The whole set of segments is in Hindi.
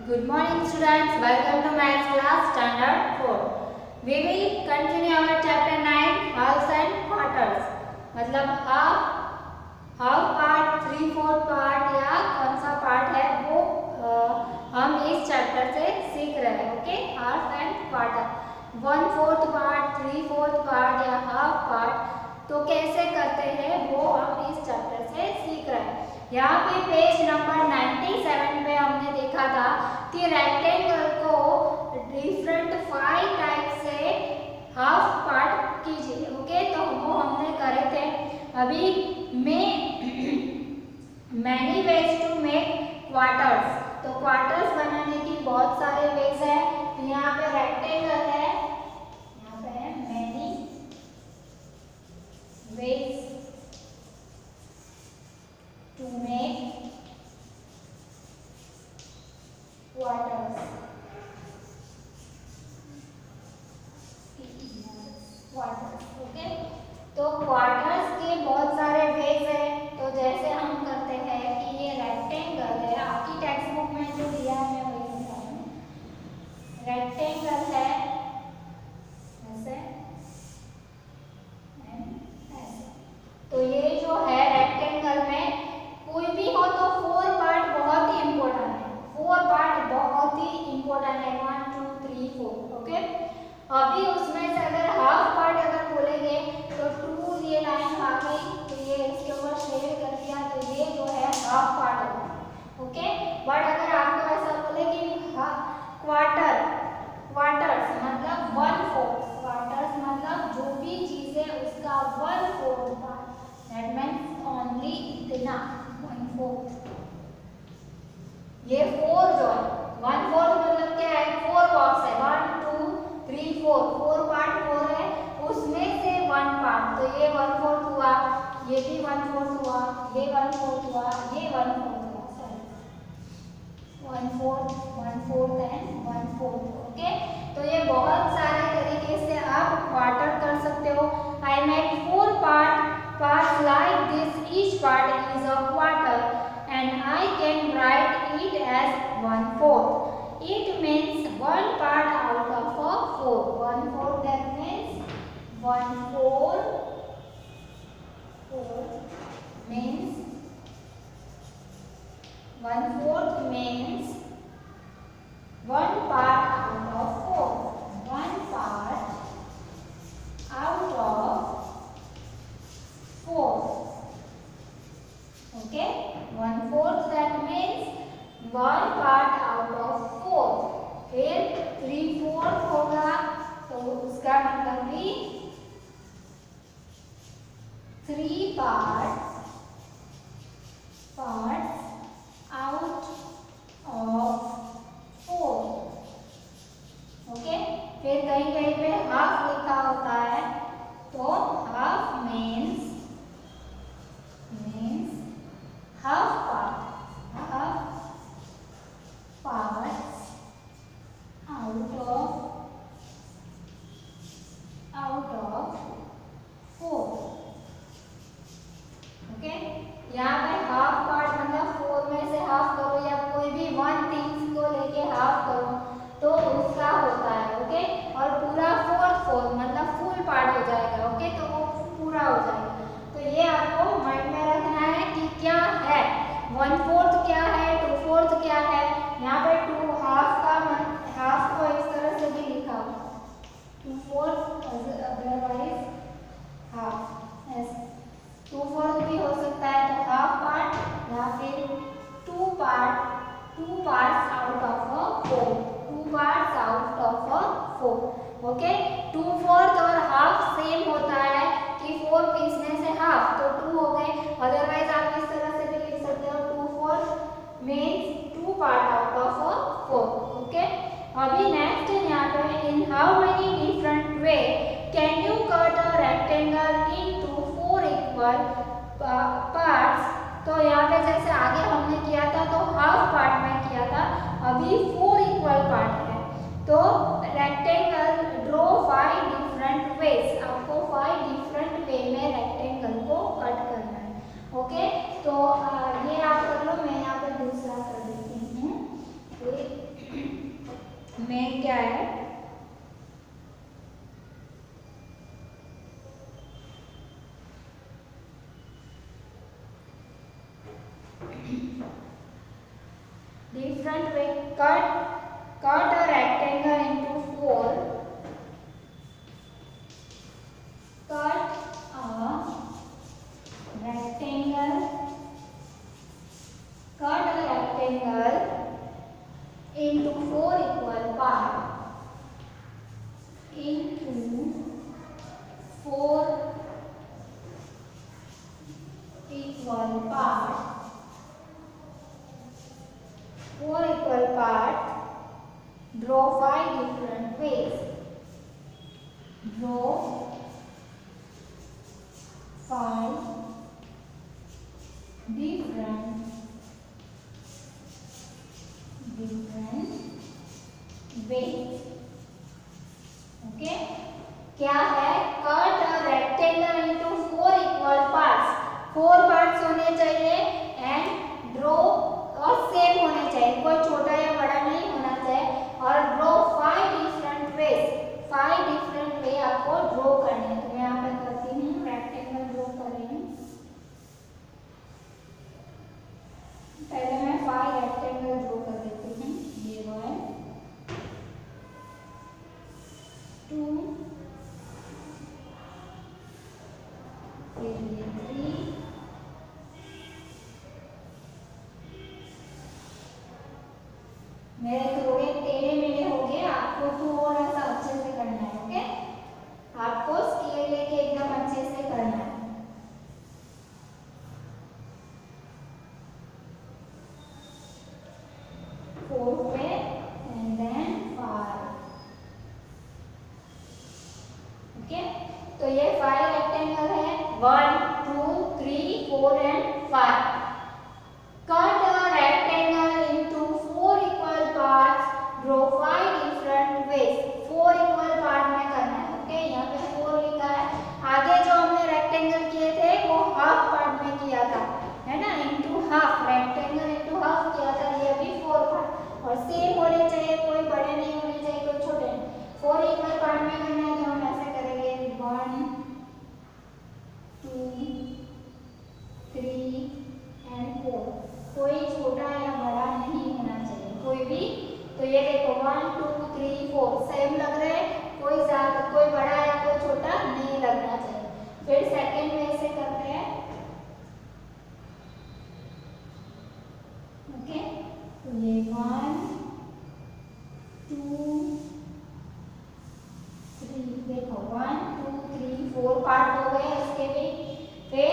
Good morning students, welcome to maths class standard 4. We will continue our chapter 9 halves and quarters. मतलब हाफ पार्ट 3/4 पार्ट या कौन सा पार्ट है वो हम इस चैप्टर से सीख रहे हैं. Okay, half and quarter, 1/4 part, 3/4 part या हाफ पार्ट तो कैसे करते हैं वो हम इस चैप्टर से सीख रहे हैं. यहाँ पे पेज नंबर 97 पे हमने देखा था कि रेक्टेंगल को डिफरेंट 5 टाइप से हाफ पार्ट कीजिए. ओके, तो वो हमने करे थे. अभी many ways to make quarters. तो क्वार्टर्स बनाने की बहुत सारे वेज है. यहाँ पे रेक्टेंगल है, यहाँ पे है many ways to make quarters. Okay, तो क्वार्टर्स के बहुत सारे वेज है. तो जैसे हम करते हैं कि ये रेक्टेंगल है, आपकी टेक्स्ट बुक में जो दिया है मैं वही बता रही हूँ. रेक्टेंगल है ऐसे, तो ये जो है रेक्टेंगल में कोई भी हो तो 4 पार्ट बहुत ही इम्पोर्टेंट है. 4 पार्ट बहुत ही इम्पोर्टेंट है, 1 2 3 4. ओके, अभी उसमें से अगर हाफ पार्ट अगर बोलेंगे तो 2 ये लाइन आ गई तो ये इसके ऊपर शेड कर दिया तो ये जो है हाफ पार्ट होगा. ओके, बट अगर आपको ऐसा बोले कि क्वार्टर्स मतलब 1/4, क्वार्टर्स मतलब जो भी चीज है उसका 1/4 पार्ट, दैट मीन्स ओनली इतना 1/4. ये 4 जो है 1/4 मतलब क्या है, 4 बॉक्स है, 1 2 3 4 पार्ट 4 है, उसमें से 1 पार्ट. तो ये 1/4 हुआ, ये भी 1/4 हुआ, ये 1/4 हुआ, ये 1/4 हुआ. Sorry, 1/4 1/4 and 1/4. ओके, तो ये बहुत सारे तरीके से आप क्वार्टर कर सकते हो. I make 4 parts like this. Each part is a quarter and I can write it as 1/4. It means 1 part out of a 4. 1/4, that means 1/4 means 1/4 means 1 part out of 4. 1 part out of 4. Okay, 1/4 that means 1 part out of 4. फिर 3/4 होगा तो उसका मतलब भी 3 parts out of 4. ओके, फिर कहीं कहीं पे हाफ लिखा होता है तो half means half parts out of 4. Okay, यहाँ पे हाफ पार्ट मतलब 4 में से हाफ करो या कोई भी 1 थिंग्स को लेके हाफ करो तो उसका होता है. ओके, और पूरा 4 मतलब फुल पार्ट हो जाएगा. ओके, तो वो पूरा हो जाएगा. तो ये आपको माइंड में रखना है कि क्या है 1/4 क्या है, 2/4 क्या है. यहाँ पे 2 हाफ को इस तरह से भी लिखा हो 2/4, अदरवाइज हाफ ऐसे 2/4 भी हो सकता है. तो हाफ पार्ट या फिर 2 parts out of a 4. 2 parts out of a 4. Okay, 2/4 और हाफ सेम होता है कि 4 पीसने से हाफ तो 2 हो गए. अदरवाइज आप इस तरह से भी लिख सकते हो 2/4 means 2 part out of a 4. Okay, अभी नेक्स्ट यहाँ पे in how many different way can you cut a rectangle into 4 equal parts. तो यहाँ पे जैसे आगे हमने किया था तो हाफ पार्ट में किया था, अभी 4 इक्वल पार्ट है. तो रेक्टेंगल ड्रॉ 5 डिफरेंट वेज. आपको 5 डिफरेंट वे में रेक्टेंगल को कट करना है. ओके, तो ये आप कर लो, मैं यहाँ पे दूसरा कर देती हूँ. क्या है? Different way. Cut a rectangle into four. Cut a rectangle. Cut a rectangle into four equal parts. Into four equal parts. Four equal parts. Draw 5 different ways. Draw 5 different ways. Okay? क्या है? Cut a rectangle into four equal parts. 4 parts होने चाहिए and draw और सेम होने चाहिए, कोई छोटा या बड़ा नहीं होना चाहिए। और draw 5 different ways, 5 different way आपको ड्रॉ करने हैं। तो मैं यहाँ पे करती हूँ, रेक्टेंगल ड्रॉ कर रही हूँ। पहले मैं 5 रेक्टेंगल ड्रॉ कर देती हूँ। ये 1 2 फिर ये 3 मेरे तो हो गए, टेढ़े मेढ़े हो गए। आपको थोड़ा सा अच्छे से करना है। ओके, आपको स्केल लेके एकदम अच्छे से करना है। 4 पे एंड देन 5। ओके, तो ये 5 रेक्टेंगल है, 1 2 3 4 and 5। Cut a rectangle into 4 equal parts. Draw 5 different ways. 4 equal part में करना है। ओके, यहाँ पे 4 लिखा है। आगे जो हमने रेक्टेंगल किए थे वो हाफ पार्ट में किया था, है ना? Into half, rectangle into half किया था। ये भी 4 पार्ट और सेम होने चाहिए, कोई बड़े नहीं होने चाहिए, कोई छोटे नहीं। 4 इक्वल पार्ट में करना है तो हम ऐसे करेंगे 1 2 3 एंड 4। कोई छोटा या बड़ा नहीं होना चाहिए, कोई भी। तो ये देखो 1 2 3 4 सेम लग रहे हैं, कोई ज्यादा, कोई बड़ा या कोई छोटा नहीं लगना चाहिए। फिर सेकंड वे से करते हैं। ओके, तो ये 1 2 3 देखो 1 2 3 4 पार्ट हो गए इसके भी। फिर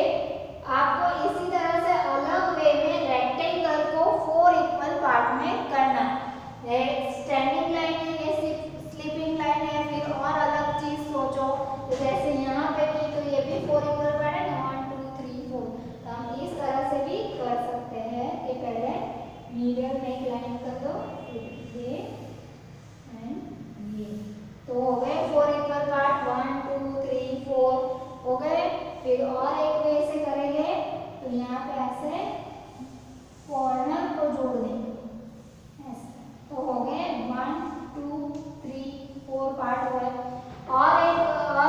आपको इसी तरह से अलग वे में रेक्टेंगल को 4 इक्वल पार्ट में करना है। स्टैंडिंग लाइन है, ये स्लीपिंग लाइन है, फिर और अलग चीज सोचो। तो जैसे यहाँ पे भी, तो ये भी 4 इक्वल पार्ट है ना, 1 2 3 4। तो हम इस तरह से भी कर सकते हैं कि पहले मीडियम में एक लाइन कर दो, ये एंड ये। तो हो गए 4 इक्वल पार्ट, 1 2 3 4 हो गए। फिर और एक वे से करेंगे, तो यहाँ पे ऐसे कॉर्नर को जोड़ देंगे ऐसे। तो हो गए 1 2 3 4 पार्ट हो गए। और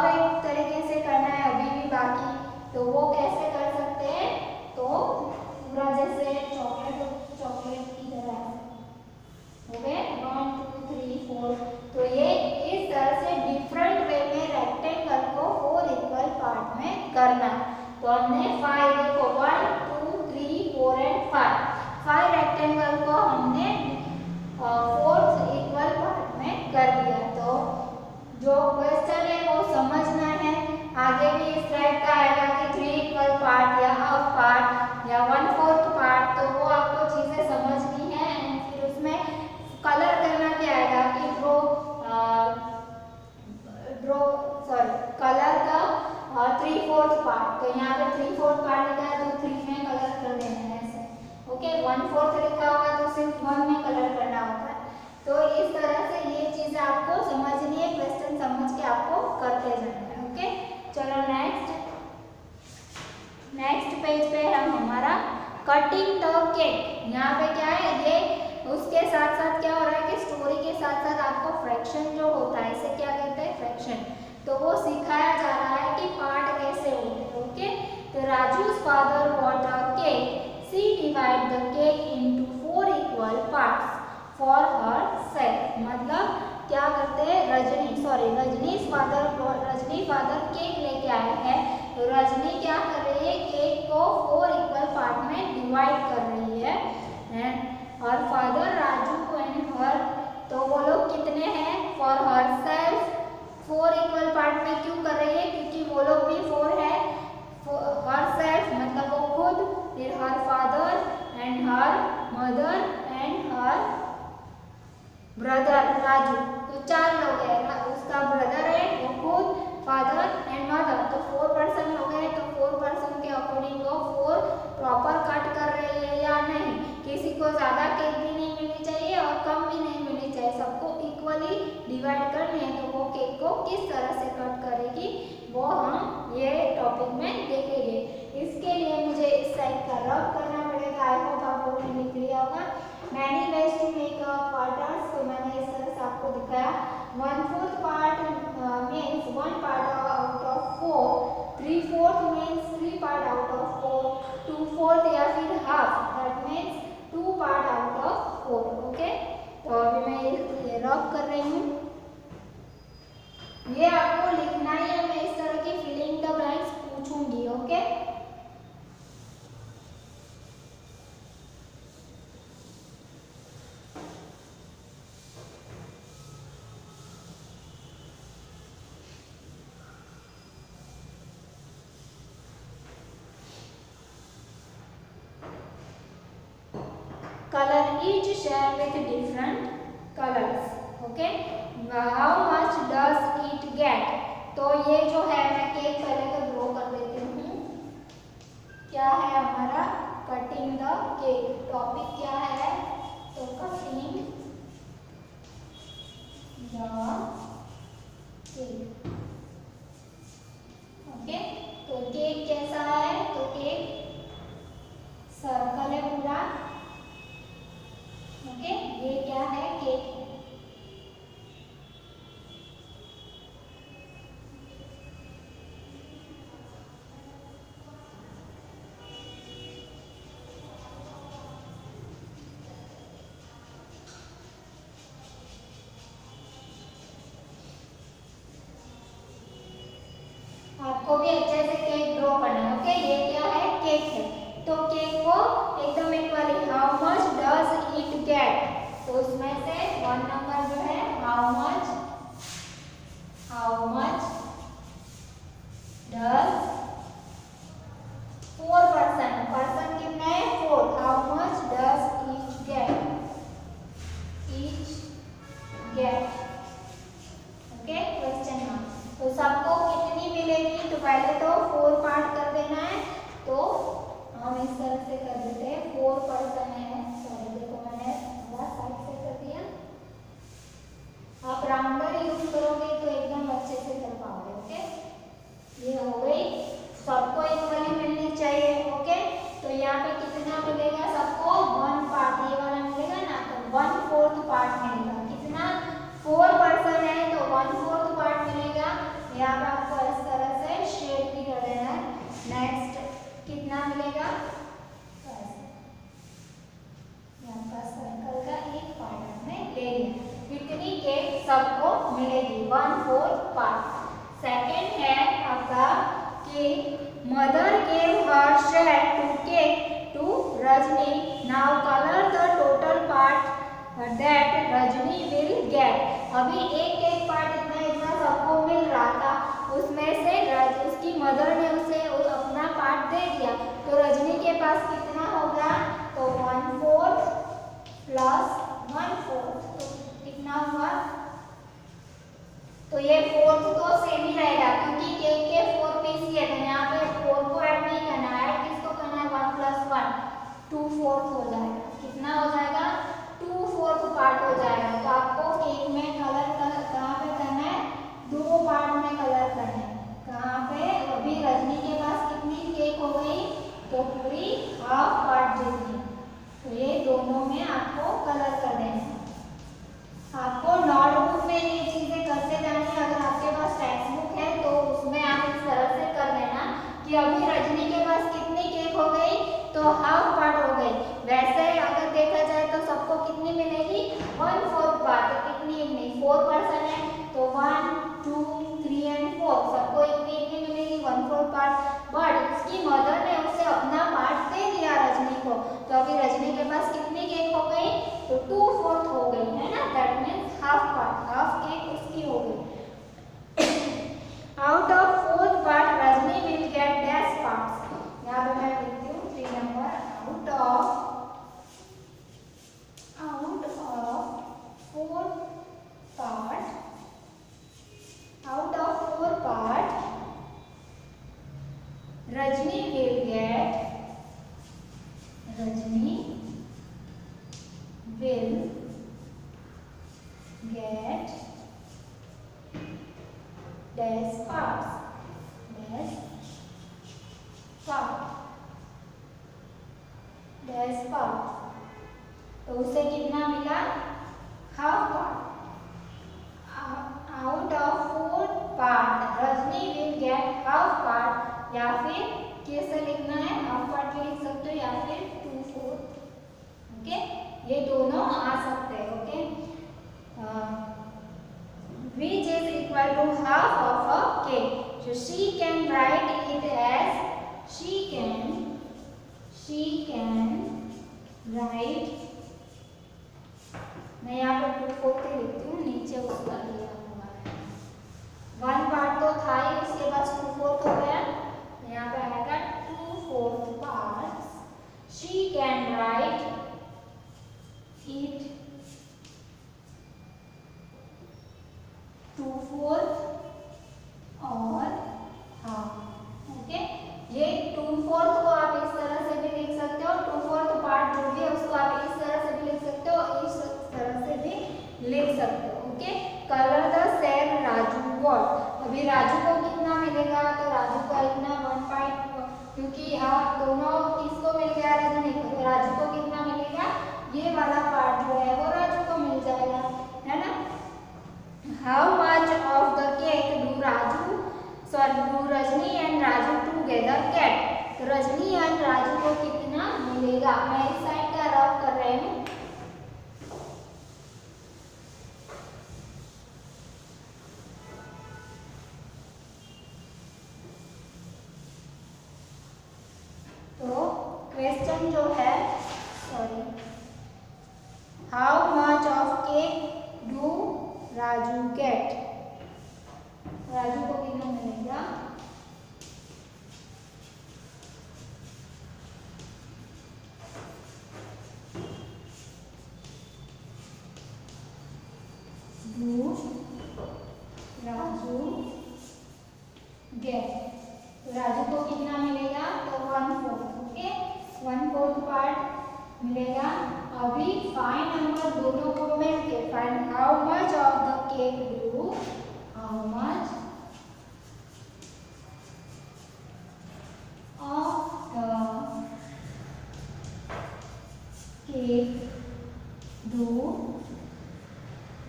एक तरीके से करना है अभी भी बाकी, तो वो कैसे कर सकते हैं? तो पूरा जैसे चॉकलेट की तरह हो गए 1 2 3 4। तो ये इस तरह से डिफरेंट वे में रेक्टेंगल को 4 इक्वल पार्ट में करना। तो हमने 5 देखो 1 2 3 4 एंड 5 रेक्टेंगल को हमने 4 इक्वल पार्ट में कर दिया। तो जो क्वेश्चन है वो समझना है। आगे भी इस टाइप का आएगा कि 3 इक्वल पार्ट या हाफ पार्ट या 1/4 पार्ट, तो वो आपको चीजें समझनी है। एंड फिर उसमें कलर करना भी आएगा कि कलर का 3/4 पार्ट। तो यहाँ पे 3/4 पार्ट लिखा है तो 3 में कलर कर देना है ऐसे। ओके, 1/4 लिखा होगा तो सिर्फ 1 में कलर करना होता है। तो इस तरह से ये चीजें आपको समझनी है, क्वेश्चन समझ के आपको करते जाना है। ओके, चलो नेक्स्ट पेज पे हम हमारा कटिंग द केक। यहाँ पे क्या है, ये उसके साथ साथ क्या हो रहा है कि स्टोरी के साथ साथ आपको फ्रैक्शन जो होता है, इसे क्या कहते हैं, फ्रैक्शन, तो वो सिखाया जा रहा है कि पार्ट कैसे होते हैं। ओके, तो राजू's father bought a cake. She divided the cake into 4 equal parts for herself. मतलब क्या करते हैं, रजनी फादर केक लेके आए हैं, तो रजनी क्या कर रही है, केक को 4 इक्वल पार्ट में डिवाइड कर रही है। और फादर राजू एंड हर, तो वो लोग कितने हैं, for her self 4 equal part में क्यों कर रही है, क्योंकि वो लोग भी 4 है, हर सेल्फ मतलब वो खुद, फिर her father and her mother and her brother Raju, तो 4 लोग हैं ना, उसका ब्रदर है, वो खुद, फादर एंड मदर, तो 4 पर्सन लोग हैं, तो 4 पर्सन के अकॉर्डिंग वो 4 प्रॉपर कट कर रही है या नहीं, किसी को ज्यादा केक भी नहीं मिलनी चाहिए और कम भी नहीं मिलनी चाहिए, सबको इक्वली डिवाइड करनी है, तो वो केक को किस तरह से कट करेगी वो हम ये टॉपिक में देखेंगे। इसके लिए मुझे इस साइड का रब करना पड़ेगा, आई होप आप लोगों ने लिख लिया होगा। Many ways to make a quarters, तो मैंने इस तरह से आपको दिखाया। 1/4 part means 1 part out of 4, 3/4 means 3 part out of 4, 2/4 या फिर half, that means 2 part out of 4। Okay, तो अभी मैं ये रब कर रही हूँ, ये आपको लिखना है, मैं इस तरह की फिलिंग द ब्लैंक्स पूछूंगी। Okay, color each shell with different colors. Okay, how much does it get, तो ये जो है, मैं केक पहले तो ड्रॉ कर देती हूँ। क्या है हमारा, कटिंग द केक, टॉपिक क्या है, तो कटिंग द केक। ओके, तो केक कैसा है, तो केक सर्कल है पूरा। ओके, ये क्या है, केक है। आपको भी अच्छे से केक ड्रॉ करना है। ओके, ये क्या है, केक है, तो केक को एकदम equally, how much does it get, तो उसमें से 1 नंबर जो है, हाउ मच डज 4 पर्सन कितने हैं, 4, how much does each get, okay, question mark, तो सबको कितनी मिलेगी, तो पहले तो 4 पार्ट कर देना है, तो हम इस तरह से कर देते हैं, 4 पर्सन है, सॉरी देखो मैंने साइड से कर दिया, आप राउंडर यूज करोगे तो एकदम अच्छे से कर पाओगे। ओके, ये हो गई, सबको इक्वली मिलनी चाहिए। ओके, तो यहाँ पे कितना मिलेगा सबको, 1 पार्ट, ये वाला मिलेगा ना, तो 1/4 पार्ट मिलेगा, कितना, 4 पर्सन है तो 1/4 पार्ट मिलेगा। यहाँ पे आपको इस तरह से शेड भी कर देना है। नेक्स्ट कितना मिलेगा, यहाँ पर सर्कल का एक पार्ट हमने ले लिया, कितनी केक सबको मिलेगी, 1/4 पार्ट। सेकेंड है आपका कि mother gave her share to cake to Rajni, now colour the total part that Rajni will get. अभी एक पार्ट इतना सबको मिल रहा था, उसमें से उसकी मदर ने उसे अपना पार्ट दे दिया, तो रजनी के पास कितना होगा, तो 1/4 प्लस 1/4, तो कितना हुआ, तो ये 4 तो सेम ही रहेगा, क्योंकि केक के 4 पीस ही है, तो यहाँ पे 4 को ऐड नहीं करना है, ऐड किसको करना है, 1 + 1, 2/4 हो जाएगा, कितना हो जाएगा, 2/4 पार्ट हो जाएगा। तो आपको केक में कलर कहाँ पे करना है, 2 पार्ट में कलर करना है, कहाँ पे, अभी रजनी के पास कितनी केक हो गई, तो पूरी हाफ पार्ट जितनी, तो ये दोनों में आपको colour will get dash parts तो उसे कितना मिला half part out of 4 part Rajni will gate half part या फिर कैसे लिखना है हाफ पार्ट लिख सकते हो या फिर 2/4 ओके ये दोनों आ सकते हैं okay which is equal to half of a cake so she can write it as she can write मैं यहाँ पर 2/4 लिखती हूँ नीचे उसका लिया हुआ है 1 पार्ट तो था ही उसके बाद 2/4 हो गया यहाँ पे आएगा 2/4 parts she can write it 2/4 और हाफ ओके ये 2/4 को आप इस तरह से भी लिख सकते हो 2/4 पार्ट जो भी है उसको आप इस तरह से भी लिख सकते हो इस तरह से भी लिख सकते हो okay colour the cell Raju what अभी राजू को कितना मिलेगा तो राजू को इतना 1 क्योंकि आप दोनों किसको मिल गया रजनी को तो राजू को कितना मिलेगा ये वाला पार्ट जो है वो राजू को मिल जाएगा है ना how much of the cake do Rajni and Raju together get तो रजनी एंड राजू को कितना मिलेगा मैं इस साइड का रफ कर रही हूँ तो क्वेश्चन जो है sorry how much of cake do Raju get Raju को कितना मिलेगा डू राजू गेट तो राजू को कितना मिलेगा तो 1/4 ओके 1/4 पार्ट मिलेगा अभी फाइंड नंबर दोनों को मिलके find how much of the cake do how much of the cake do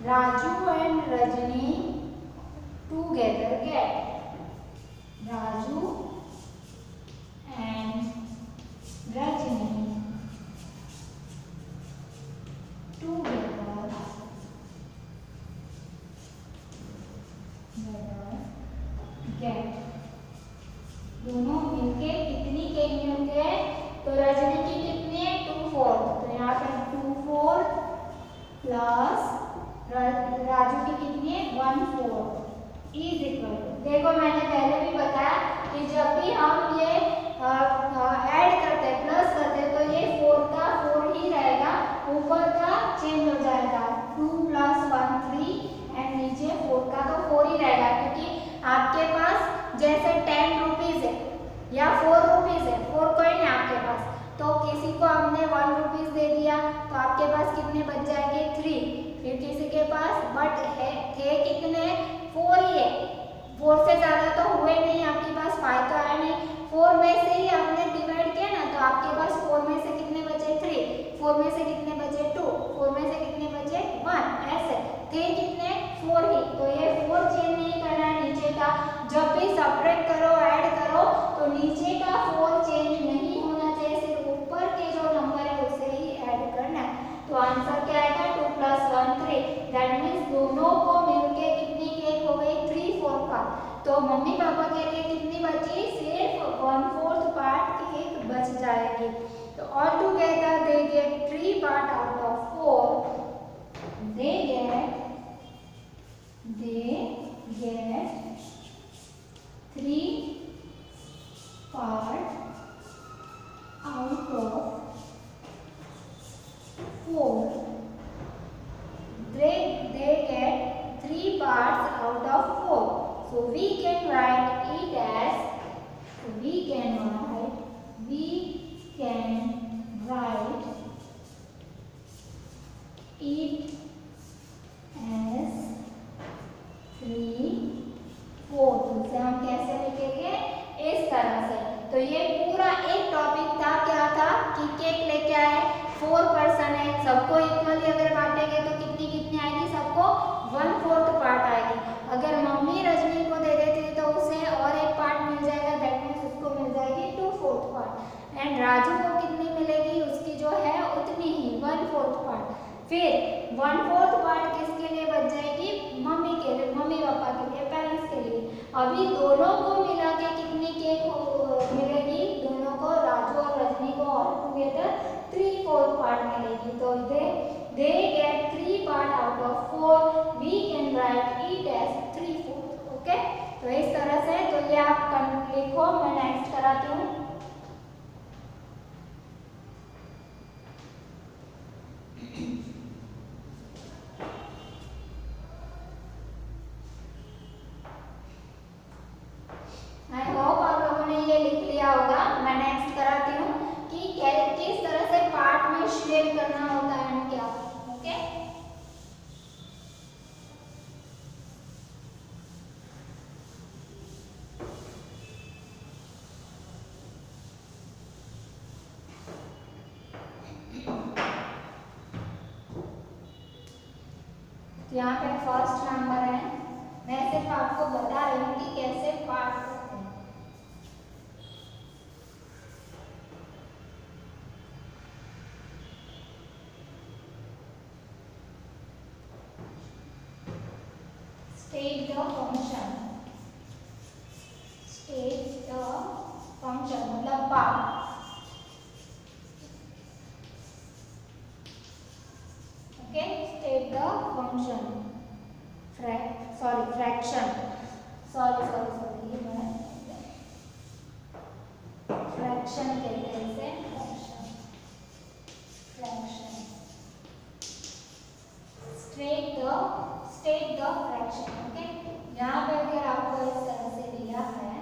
Raju and Rajni together get Raju and Rajni together get दोनों मिलके कितनी केक मिलते हैं तो रजनी की कितनी है 2/4 तो यहाँ पे 2/4 प्लस राजू की कितनी है 1/4 इज इक्वल देखो मैंने पहले भी बताया कि जब भी हम ये ऐड करते हैं प्लस करते हैं तो ये 4 का 4 ही रहेगा ऊपर का चेंज हो जाएगा 2 + 1 3 एंड नीचे 4 का तो 4 ही रहेगा क्योंकि आपके पास जैसे 10 रुपीज है या 4 रुपीज है 4 कॉइन है आपके पास तो किसी को हमने 1 रुपीज दे दिया तो आपके पास कितने बच जाएंगे 3 फिर किसी के पास बट थे कितने 4 ही है 4 से ज़्यादा तो हुए नहीं आपके पास 5 तो आया नहीं 4 में से ही आपने डिवाइड किया ना तो आपके पास 4 में से कितने बचे 3 4 में से कितने बचे 2 4 में से कितने बचे 1 ऐसे थे कितने 4 ही तो ये 4 चेंज नहीं करना है नीचे का जब भी सब्ट्रैक्ट करो ऐड करो तो नीचे का 4 चेंज नहीं होना चाहिए सिर्फ ऊपर के जो नंबर है उसे ही ऐड करना है तो आंसर क्या आएगा 2 + 1 3 दैट मीन्स दोनों को मिलके कितनी केक हो गई 3/4 पार्ट तो मम्मी पापा के लिए कितनी बची सिर्फ 1/4 पार्ट केक बच जाएगी तो all together they get 3 part out of 4 they get 3 part out of 4 they get 3 parts out of 4 so we can write it as we can write 4 person है, सबको इक्वली अगर बांटेंगे तो कितनी कितनी आएगी, सबको 1/4 पार्ट आएगी। अगर मम्मी रजनी को दे देती तो उसे और एक पार्ट मिल जाएगा, दैट मीन्स उसको मिल जाएगी 2/4 पार्ट। एंड राजू को कितनी मिलेगी, उसकी जो है उतनी ही 1/4 पार्ट। फिर 1/4 पार्ट किसके लिए बच जाएगी, मम्मी के लिए, मम्मी पापा के लिए, पेरेंट्स के लिए। अभी दोनों को मिला के कितनी केक मिलेगी, दोनों को, राजू और रजनी को ऑल टुगेदर 3/4 पार्ट मिलेगी। तो they get 3 part out of 4, we can write it as 3/4। Okay, तो इस तरह से, तो ये आप लिखो, मैं नेक्स्ट कराती हूँ। आई होप आप लोगों ने ये लिख लिया होगा। मैं नेक्स्ट कराती हूँ कि किस तरह से पार्ट में शेयर करना होता है एंड क्या। ओके, यहाँ पे फर्स्ट नंबर है, मैं सिर्फ आपको बता रही हूँ कि कैसे पार्ट करते हैं। State the function, state the function मतलब part. Okay, state the function, fraction, sorry ये मैं फ्रैक्शन कहते हैं इसे, fraction. State the fraction. Okay, यहाँ पे अगर आपको इस तरह से दिया है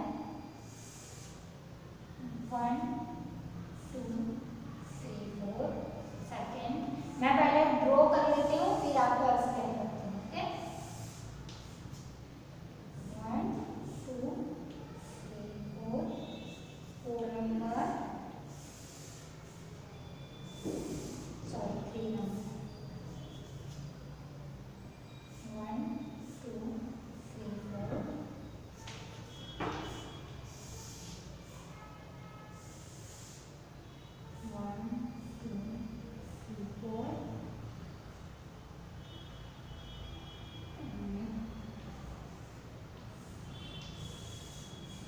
1 2 3 4 सेकेंड, मैं पहले ड्रॉ कर लेती हूँ फिर आपको एक्सप्लेन करती हूँ। Okay, 1 2 3 4 number, sorry 3 number, 1 2 3 4 1 2 3 4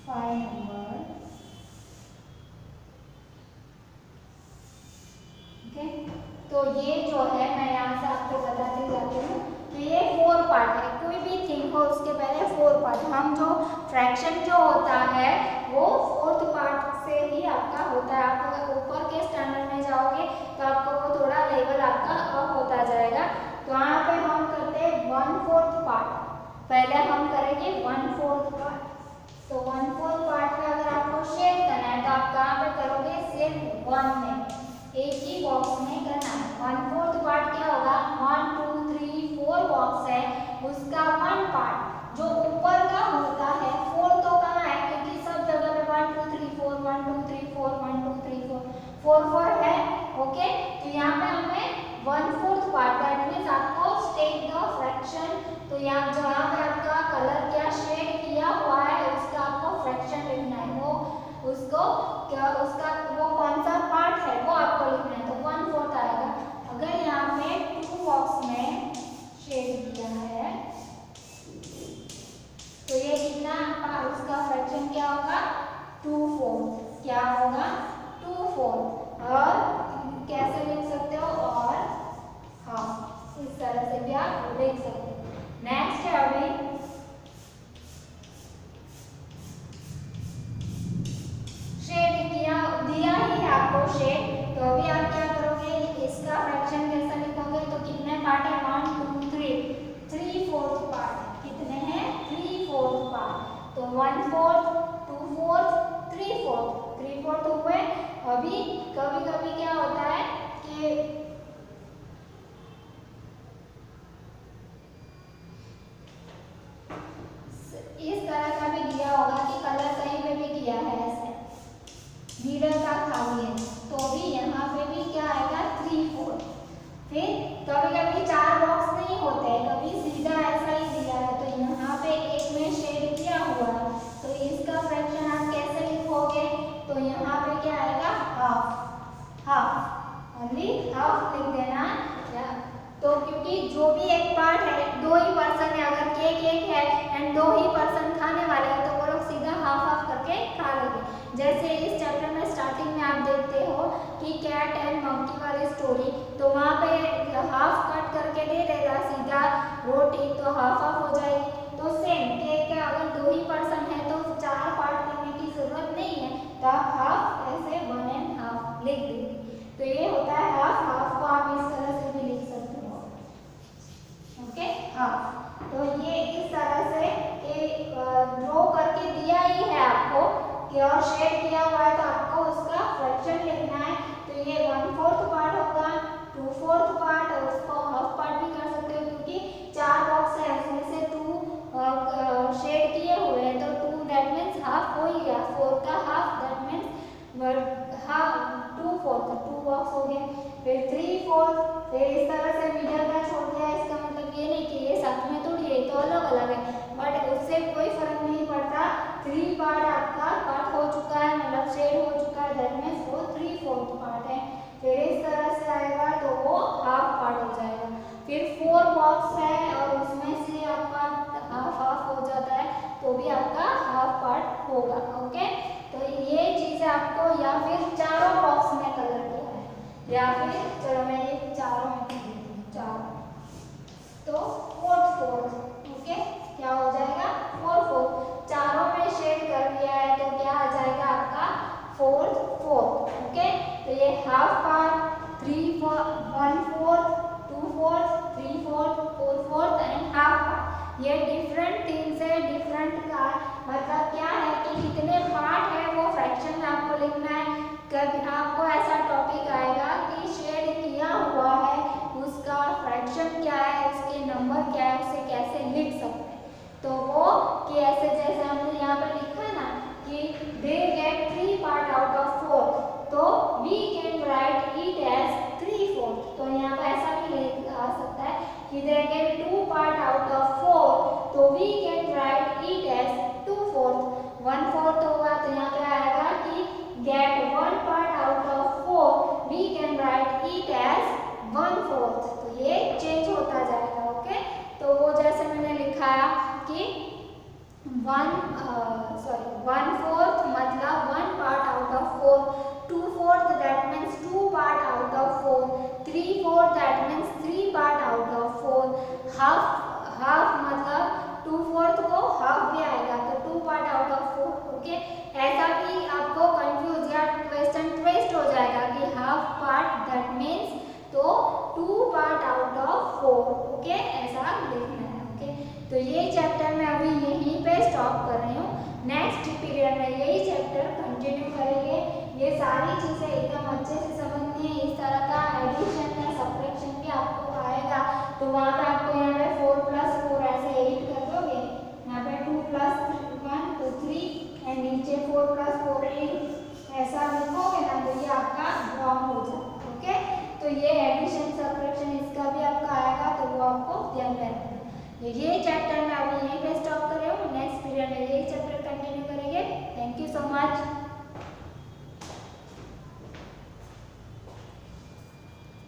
5 number. Okay, तो ये जो है मैं यहाँ से आपको बताती जाती हूँ कि ये 4 पार्ट है, कोई भी थिंग हो उसके पहले 4 पार्ट। हम जो फ्रैक्शन जो होता है वो 4th पार्ट से ही आपका होता है। आप ऊपर के स्टैंडर्ड में जाओगे तो आपको वो थोड़ा लेवल आपका अप होता जाएगा। तो यहाँ पे हम करते हैं 1/4 पार्ट, पहले हम करेंगे 1/4 पार्ट। तो 1/4 पार्ट में अगर आपको शेड करना है तो आप कहाँ पे करोगे, सिर्फ 1 में, एक ही बॉक्स में करना है। 1/4 पार्ट क्या होगा, 1 2 3 4 बॉक्स है, उसका 1 पार्ट जो ऊपर का होता है, 4 तो कहाँ है क्योंकि सब जगह पे 1 2 3 4 1 2 3 4 1 2 3 4 4 है। ओके, तो यहाँ पे हमें 1/4 पार्ट, दैट मीन्स आपको स्टेट द फ्रैक्शन। तो यहाँ जहाँ पे आपका कलर क्या शेड किया हुआ है उसका आपको फ्रैक्शन लिखना है, वो उसको क्या, उसका वो कौन सा पार्ट है वो आपको लिखना है। तो 1/4 आएगा। अगर यहाँ पे 2 बॉक्स में शेड दिया है तो ये कितना उसका फ्रैक्शन क्या होगा, 2/4, क्या होगा 2/4। और कैसे लिख सकते हो, और हाफ, इस तरह से भी आप लिख सकते हो। नेक्स्ट है अभी शेड दिया ही है आपको शेड, तो अभी आप क्या करोगे, इसका फ्रैक्शन कैसा लिखोगे, तो कितने पार्ट है, 1 2 3 3/4 पार्ट, कितने हैं 3/4 पार्ट। तो 1/4 2/4 3/4 हुए। अभी कभी कभी क्या होता है कि इस तरह का भी दिया होगा कि कलर कहीं पे भी किया है ऐसे, नीडल का खाली है, तो भी यहाँ पे भी क्या आएगा 3/4 ओनली हाफ लिख देना या तो क्योंकि जो भी एक पार्ट है दो ही पर्सन है, अगर केक एक है एंड दो ही पर्सन खाने वाले हैं तो वो लोग सीधा हाफ हाफ करके खा लेंगे। जैसे इस चैप्टर में स्टार्टिंग में आप देखते हो कि कैट एंड मंकी वाली स्टोरी, तो वहाँ पे हाफ कट करके दे देगा सीधा रोटी, तो हाफ हाफ हो जाएगी। तो सेम केक का अगर दो ही पर्सन है तो चार पार्ट करने की जरूरत नहीं है, तो आप हाफ ऐसे 1 एंड हाफ लिख देंगे। तो ये होता है हाफ। हाफ को आप इस तरह से भी लिख सकते हो, ओके हाफ। तो ये इस तरह से ड्रॉ करके दिया ही है आपको कि और शेड किया हुआ है, तो आपको उसका फ्रैक्शन लिखना है। तो ये 1/4 पार्ट होगा, 2/4 पार्ट, और उसको हाफ पार्ट भी कर सकते हो क्योंकि 4 बॉक्स है उसमें से 2 शेड किए हुए हैं, तो 2 दैट मीन्स हाफ हो ही गया। 4 का half that means half 2/4, 2 box हो गए। फिर 3/4, फिर इस तरह से मिडल का छोड़ दिया। इसका मतलब ये नहीं कि ये साथ में तोड़िए, ये तो अलग अलग है, बट उससे कोई फर्क नहीं पड़ता। 3 पार्ट आपका कट हो चुका है, मतलब शेड हो चुका है, दैट मीन्स वो 3/4 पार्ट है। फिर इस तरह से आएगा तो वो हाफ पार्ट हो जाएगा। फिर 4 बॉक्स है और उसमें से आपका हाफ हाफ हो जाता है, तो भी आपका हाफ पार्ट होगा, ओके। तो ये चीज़ आपको या फिर चारों बॉक्स में कलर किया है, या फिर चलो मैं ये चारों में कर देती हूँ, चारों, तो 4/4, ओके। क्या हो जाएगा 4/4, चारों में शेड कर दिया है तो क्या आ जाएगा आपका 4/4, ओके। तो ये half part, 1/4, 2/4, 3/4, 4/4 and half part. ये डिफरेंट थिंग्स है, डिफरेंट का मतलब क्या है कि कितने पार्ट है वो फ्रैक्शन में आपको लिखना है। कभी आपको ऐसा टॉपिक आएगा कि शेड किया हुआ है उसका फ्रैक्शन क्या है, उसके नंबर क्या है, उसे कैसे लिख सकते हैं। तो वो कि ऐसे जैसे हमने यहाँ पे लिखा ना कि they get 3 part out of 4, तो we can write it as 3/4। तो यहाँ पे ऐसा भी आ सकता है कि they get 2 part out of 4, तो we can write it as 2/4। 1/4 होगा तो यहाँ पे आएगा कि get 1 part out of 4, we can write it as 1/4। तो ये चेंज होता जाएगा, ओके। तो वो जैसे मैंने लिखा कि 1/4 मतलब 1 part out of 4, 2/4 that means 2 part out of 4, 3/4 that means 3 part out of 4, half मतलब 2/4 को हाफ भी आएगा तो 2 part out of 4, ओके। ऐसा भी आपको कंफ्यूज या क्वेश्चन ट्विस्ट हो जाएगा कि हाफ पार्ट दैट मीन्स तो 2 part out of 4, ओके, ऐसा लिखना है, ओके। तो ये चैप्टर मैं अभी यहीं पे स्टॉप कर रही हूँ। नेक्स्ट पीरियड में यही चैप्टर कंटिन्यू करेंगे। ये सारी चीज़ें एकदम अच्छे से समझनी है। इस तरह का एडिशन या सब्ट्रैक्शन भी आपको आएगा, तो वहाँ पे आपको यहाँ पे 4 + 4 ऐसे 8 कर दोगे, यहाँ पे 2 + 1 तो 3 एंड नीचे 4 + 4 8 ऐसा लिखोगे ना तो ये आपका रॉन्ग हो जाएगा, ओके। तो ये एडिशन सब्ट्रैक्शन इसका भी आपका आएगा, तो वो आपको ध्यान में रखना है। ये चैप्टर में अभी यहीं पे स्टॉप कर रहे हो।